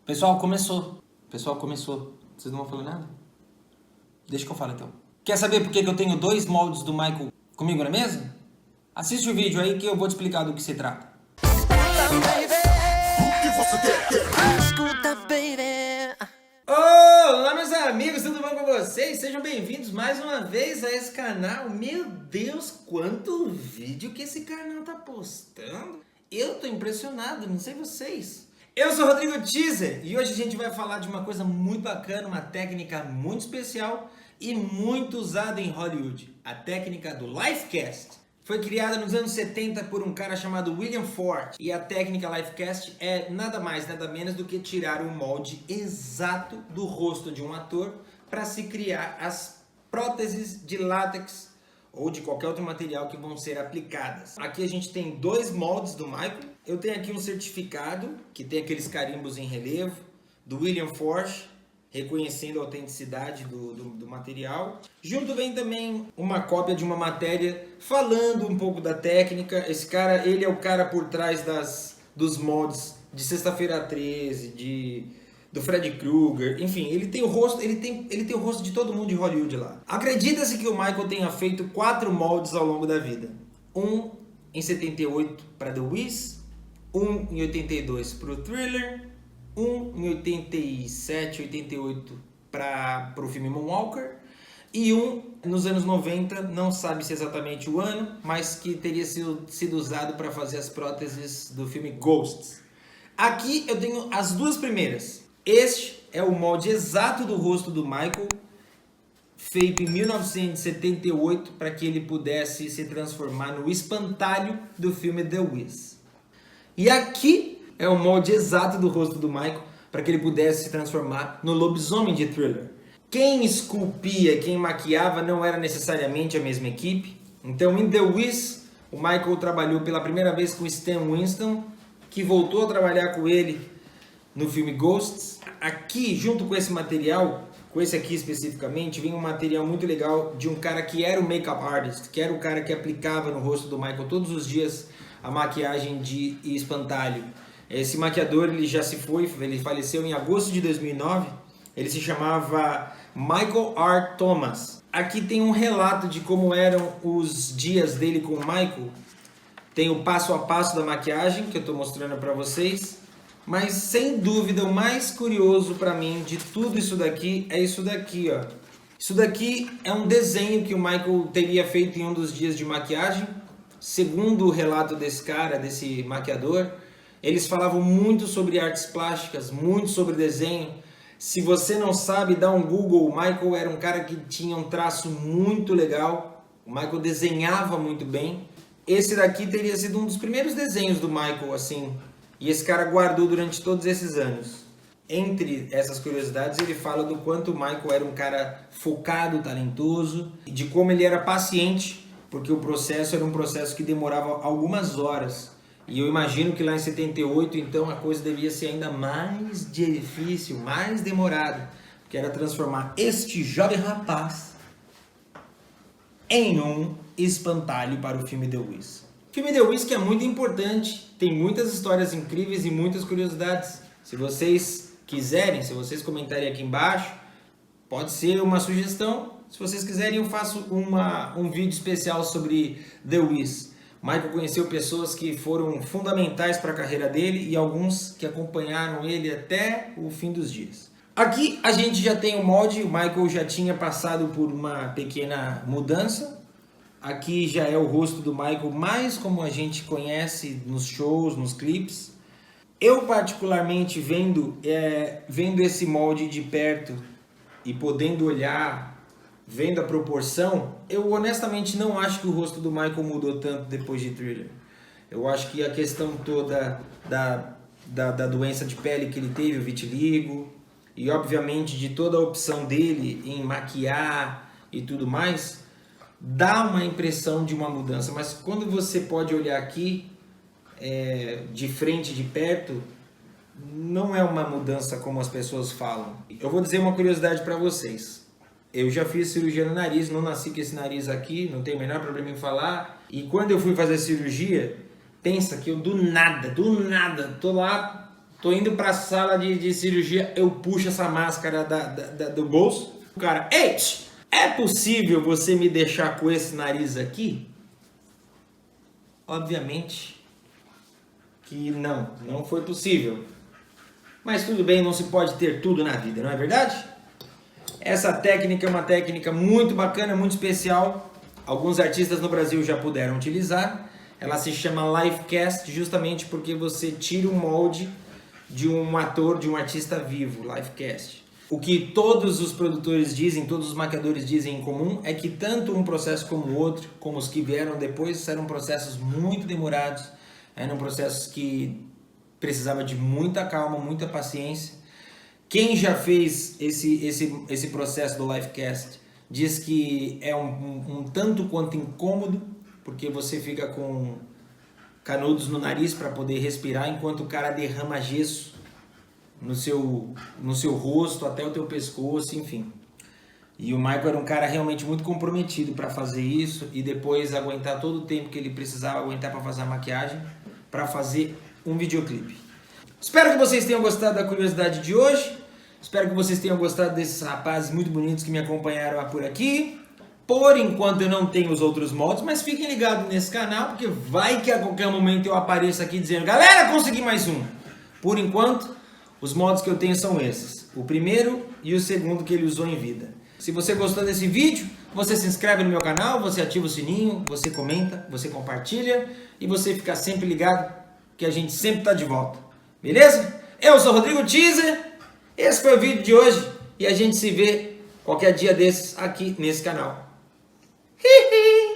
Pessoal, começou. Pessoal, começou. Vocês não vão falar nada? Deixa que eu falo então. Quer saber por que eu tenho dois moldes do Michael comigo na mesa? Assiste o vídeo aí que eu vou te explicar do que se trata. Escuta, baby. Olá, meus amigos, tudo bom com vocês? Sejam bem-vindos mais uma vez a esse canal. Meu Deus, quanto vídeo que esse canal tá postando. Eu tô impressionado, não sei vocês. Eu sou o Rodrigo Teaser e hoje a gente vai falar de uma coisa muito bacana, uma técnica muito especial e muito usada em Hollywood. A técnica do Lifecast. Foi criada nos anos 70 por um cara chamado William Ford. E a técnica Lifecast é nada mais, nada menos do que tirar o molde exato do rosto de um ator para se criar as próteses de látex ou de qualquer outro material que vão ser aplicadas. Aqui a gente tem dois moldes do Michael. Eu tenho aqui um certificado que tem aqueles carimbos em relevo do William Ford, reconhecendo a autenticidade do material. Junto vem também uma cópia de uma matéria falando um pouco da técnica. Esse cara, ele é o cara por trás dos moldes de Sexta-feira 13, do Freddy Krueger, enfim, ele tem o rosto de todo mundo de Hollywood lá. Acredita-se que o Michael tenha feito 4 moldes ao longo da vida. Um em 78 para The Wiz, um em 82 para o Thriller, um em 87, 88 para o filme Moonwalker e um nos anos 90, não sabe-se exatamente o ano, mas que teria sido usado para fazer as próteses do filme Ghosts. Aqui eu tenho as duas primeiras. Este é o molde exato do rosto do Michael, feito em 1978 para que ele pudesse se transformar no espantalho do filme The Wiz. E aqui é o molde exato do rosto do Michael para que ele pudesse se transformar no lobisomem de Thriller. Quem esculpia, quem maquiava não era necessariamente a mesma equipe. Então, em The Wiz, o Michael trabalhou pela primeira vez com Stan Winston, que voltou a trabalhar com ele no filme Ghosts. Aqui, junto com esse material, com esse aqui especificamente, vem um material muito legal de um cara que era o make-up artist, que era o cara que aplicava no rosto do Michael todos os dias a maquiagem de espantalho. Esse maquiador, ele já se foi, ele faleceu em agosto de 2009. Ele se chamava Michael R. Thomas. Aqui tem um relato de como eram os dias dele com o Michael. Tem o passo a passo da maquiagem, que eu estou mostrando para vocês. Mas, sem dúvida, o mais curioso para mim de tudo isso daqui é isso daqui, ó. Isso daqui é um desenho que o Michael teria feito em um dos dias de maquiagem. Segundo o relato desse cara, desse maquiador, eles falavam muito sobre artes plásticas, muito sobre desenho. Se você não sabe, dá um Google. O Michael era um cara que tinha um traço muito legal. O Michael desenhava muito bem. Esse daqui teria sido um dos primeiros desenhos do Michael, assim. E esse cara guardou durante todos esses anos. Entre essas curiosidades, ele fala do quanto o Michael era um cara focado, talentoso, e de como ele era paciente, porque o processo era um processo que demorava algumas horas. E eu imagino que lá em 78, então, a coisa devia ser ainda mais difícil, mais demorada, porque era transformar este jovem rapaz em um espantalho para o filme The Wiz. O filme The Wiz que é muito importante, tem muitas histórias incríveis e muitas curiosidades. Se vocês quiserem, se vocês comentarem aqui embaixo, pode ser uma sugestão. Se vocês quiserem, eu faço um vídeo especial sobre The Wiz. Michael conheceu pessoas que foram fundamentais para a carreira dele e alguns que acompanharam ele até o fim dos dias. Aqui a gente já tem o molde, o Michael já tinha passado por uma pequena mudança. Aqui já é o rosto do Michael mais como a gente conhece nos shows, nos clipes. Eu particularmente vendo esse molde de perto e podendo olhar, vendo a proporção, eu honestamente não acho que o rosto do Michael mudou tanto depois de Thriller. Eu acho que a questão toda da doença de pele que ele teve, o vitiligo, e obviamente de toda a opção dele em maquiar e tudo mais, dá uma impressão de uma mudança, mas quando você pode olhar aqui, de frente, de perto, não é uma mudança como as pessoas falam. Eu vou dizer uma curiosidade para vocês. Eu já fiz cirurgia no nariz, não nasci com esse nariz aqui, não tenho o menor problema em falar. E quando eu fui fazer cirurgia, pensa que eu do nada, tô lá tô indo pra sala de cirurgia, eu puxo essa máscara do bolso. O cara, ei, é possível você me deixar com esse nariz aqui? Obviamente que não foi possível. Mas tudo bem, não se pode ter tudo na vida, não é verdade? Essa técnica é uma técnica muito bacana, muito especial. Alguns artistas no Brasil já puderam utilizar. Ela se chama Lifecast, justamente porque você tira o molde de um ator, de um artista vivo, Lifecast. O que todos os produtores dizem, todos os maquiadores dizem em comum, é que tanto um processo como o outro, como os que vieram depois, eram processos muito demorados, eram processos que precisava de muita calma, muita paciência. Quem já fez esse processo do Lifecast diz que é um tanto quanto incômodo, porque você fica com canudos no nariz para poder respirar, enquanto o cara derrama gesso no seu rosto, até o teu pescoço, enfim. E o Michael era um cara realmente muito comprometido para fazer isso e depois aguentar todo o tempo que ele precisava aguentar para fazer a maquiagem, para fazer um videoclipe. Espero que vocês tenham gostado da curiosidade de hoje. Espero que vocês tenham gostado desses rapazes muito bonitos que me acompanharam por aqui. Por enquanto eu não tenho os outros modos, mas fiquem ligados nesse canal, porque vai que a qualquer momento eu apareço aqui dizendo: galera, consegui mais um! Por enquanto, os modos que eu tenho são esses. O primeiro e o segundo que ele usou em vida. Se você gostou desse vídeo, você se inscreve no meu canal, você ativa o sininho, você comenta, você compartilha e você fica sempre ligado que a gente sempre está de volta. Beleza? Eu sou o Rodrigo Teaser, esse foi o vídeo de hoje e a gente se vê qualquer dia desses aqui nesse canal. Hihi!